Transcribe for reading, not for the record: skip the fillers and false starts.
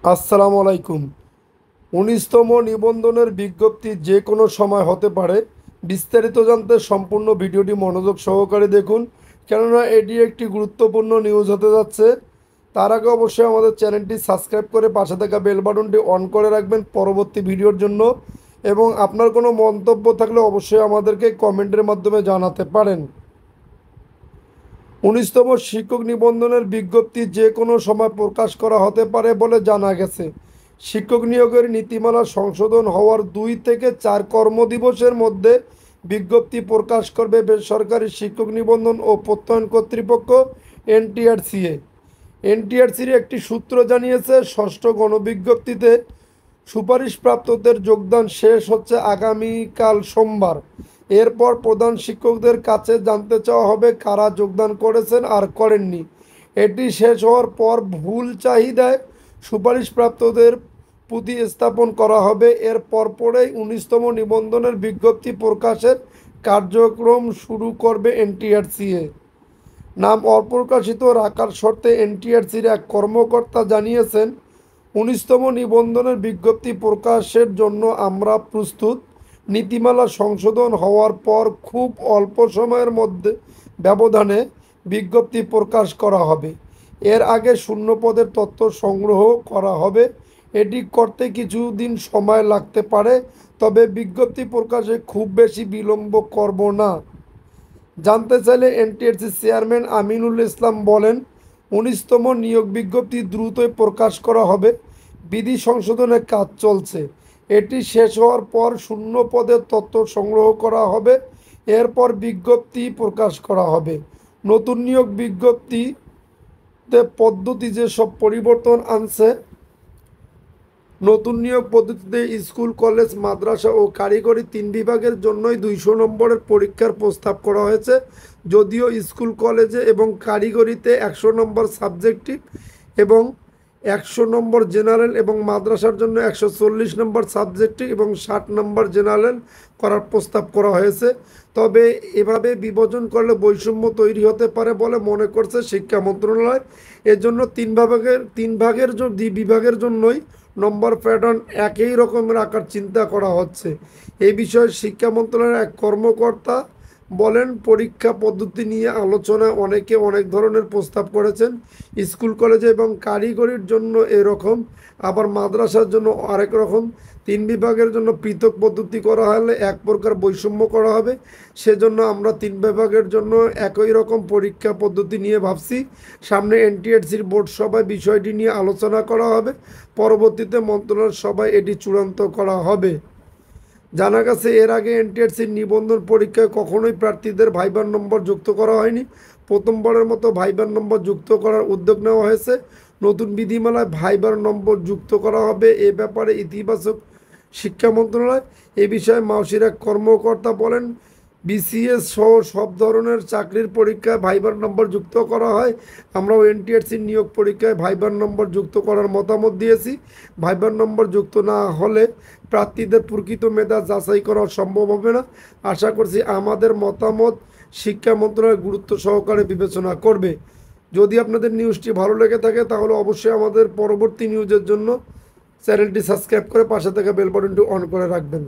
আসসালামু আলাইকুম। ১৯তম নিবন্ধনের বিজ্ঞপ্তি যে কোনো সময় হতে পারে। বিস্তারিত জানতে সম্পূর্ণ ভিডিওটি মনোযোগ সহকারে দেখুন, কেননা এটি একটি গুরুত্বপূর্ণ নিউজ হতে যাচ্ছে। তার আগে অবশ্যই আমাদের চ্যানেলটি সাবস্ক্রাইব করে পাশে থাকা বেল বাটনটি অন করে রাখবেন পরবর্তী ভিডিওর জন্য। এবং আপনার কোনো মন্তব্য থাকলে অবশ্যই আমাদেরকে কমেন্টের মাধ্যমে জানাতে পারেন। ১৯তম শিক্ষক নিবন্ধনের বিজ্ঞপ্তি যে কোনো সময় প্রকাশ করা হতে পারে বলে জানা গেছে। শিক্ষক নিয়োগের নীতিমালা সংশোধন হওয়ার ২ থেকে ৪ কর্মদিবসের মধ্যে বিজ্ঞপ্তি প্রকাশ করবে বেসরকারি শিক্ষক নিবন্ধন ও প্রত্যয়ন কর্তৃপক্ষ এনটিআরসিএ। এনটিআরসির একটি সূত্র জানিয়েছে, ষষ্ঠ গণবিজ্ঞপ্তিতে সুপারিশপ্রাপ্তদের যোগদান শেষ হচ্ছে আগামীকাল সোমবার। এরপর প্রধান শিক্ষকদের কাছে জানতে চাওয়া হবে কারা যোগদান করেছেন আর করেননি। এটি শেষ হওয়ার পর ভুল চাহিদায় সুপারিশপ্রাপ্তদের প্রতিস্থাপন করা হবে। এর পরপরেই ১৯তম নিবন্ধনের বিজ্ঞপ্তি প্রকাশের কার্যক্রম শুরু করবে এনটিআরসিএ। নাম অপ্রকাশিত রাখার শর্তে এনটিআরসির এক কর্মকর্তা জানিয়েছেন, ১৯তম নিবন্ধনের বিজ্ঞপ্তি প্রকাশের জন্য আমরা প্রস্তুত। নীতিমালা সংশোধন হওয়ার পর খুব অল্প সময়ের মধ্যে ব্যবধানে বিজ্ঞপ্তি প্রকাশ করা হবে। এর আগে শূন্য পদের তথ্য সংগ্রহ করা হবে। এটি করতে কিছুদিন সময় লাগতে পারে, তবে বিজ্ঞপ্তি প্রকাশে খুব বেশি বিলম্ব করব না। জানতে চাইলে এনটিআরসি চেয়ারম্যান আমিনুল ইসলাম বলেন, ১৯তম নিয়োগ বিজ্ঞপ্তি দ্রুতই প্রকাশ করা হবে। বিধি সংশোধনের কাজ চলছে। এটি শেষ হওয়ার পর শূন্য পদের তথ্য সংগ্রহ করা হবে। এরপর বিজ্ঞপ্তি প্রকাশ করা হবে। নতুন নিয়োগ বিজ্ঞপ্তিতে পদ্ধতি যেসব পরিবর্তন আনছে, নতুন নিয়োগ পদ্ধতিতে স্কুল, কলেজ, মাদ্রাসা ও কারিগরি ৩ বিভাগের জন্যই ২০০ নম্বরের পরীক্ষার প্রস্তাব করা হয়েছে। যদিও স্কুল, কলেজে এবং কারিগরিতে ১০০ নম্বর সাবজেক্টিভ এবং ১০০ নম্বর জেনারেল এবং মাদ্রাসার জন্য ১৪০ নম্বর সাবজেক্টিভ এবং ৬০ নম্বর জেনারেল করার প্রস্তাব করা হয়েছে। তবে এভাবে বিভাজন করলে বৈষম্য তৈরি হতে পারে বলে মনে করছে শিক্ষা মন্ত্রণালয়। এজন্য বিভাগের জন্যই নম্বর প্যাটার্ন একই রকম রাখার চিন্তা করা হচ্ছে। এই বিষয়ে শিক্ষা মন্ত্রণালয়ের এক কর্মকর্তা বলেন, পরীক্ষা পদ্ধতি নিয়ে আলোচনায় অনেকে অনেক ধরনের প্রস্তাব করেছেন। স্কুল, কলেজে এবং কারিগরির জন্য এরকম, আবার মাদ্রাসার জন্য আরেক রকম। ৩ বিভাগের জন্য পৃথক পদ্ধতি করা হলে এক প্রকার বৈষম্য করা হবে। সেজন্য আমরা ৩ বিভাগের জন্য একই রকম পরীক্ষা পদ্ধতি নিয়ে ভাবছি। সামনে এনটিআরসির বোর্ড সভায় বিষয়টি নিয়ে আলোচনা করা হবে। পরবর্তীতে মন্ত্রণালয় সভায় এটি চূড়ান্ত করা হবে। জানা গেছে, এর আগে এনটিআরসির নিবন্ধন পরীক্ষায় কখনোই প্রার্থীদের ভাইবার নম্বর যুক্ত করা হয়নি। প্রথমবারের মতো ভাইবার নম্বর যুক্ত করার উদ্যোগ নেওয়া হয়েছে। নতুন বিধিমালায় ভাইবার নম্বর যুক্ত করা হবে, এ ব্যাপারে ইতিবাচক শিক্ষা মন্ত্রণালয়। এ বিষয়ে মাউসির এক কর্মকর্তা বলেন, বিসিএস সহ সব ধরনের চাকরির পরীক্ষায় ভাইবার নম্বর যুক্ত করা হয়। আমরাও এনটিআরসির নিয়োগ পরীক্ষায় ভাইবার নম্বর যুক্ত করার মতামত দিয়েছি। ভাইবার নম্বর যুক্ত না হলে প্রার্থীদের প্রকৃত মেধা যাচাই করা সম্ভব হবে না। আশা করছি আমাদের মতামত শিক্ষা মন্ত্রণালয় গুরুত্ব সহকারে বিবেচনা করবে। যদি আপনাদের নিউজটি ভালো লেগে থাকে তাহলে অবশ্যই আমাদের পরবর্তী নিউজের জন্য চ্যানেলটি সাবস্ক্রাইব করে পাশে থাকা বেল বাটনটি অন করে রাখবেন।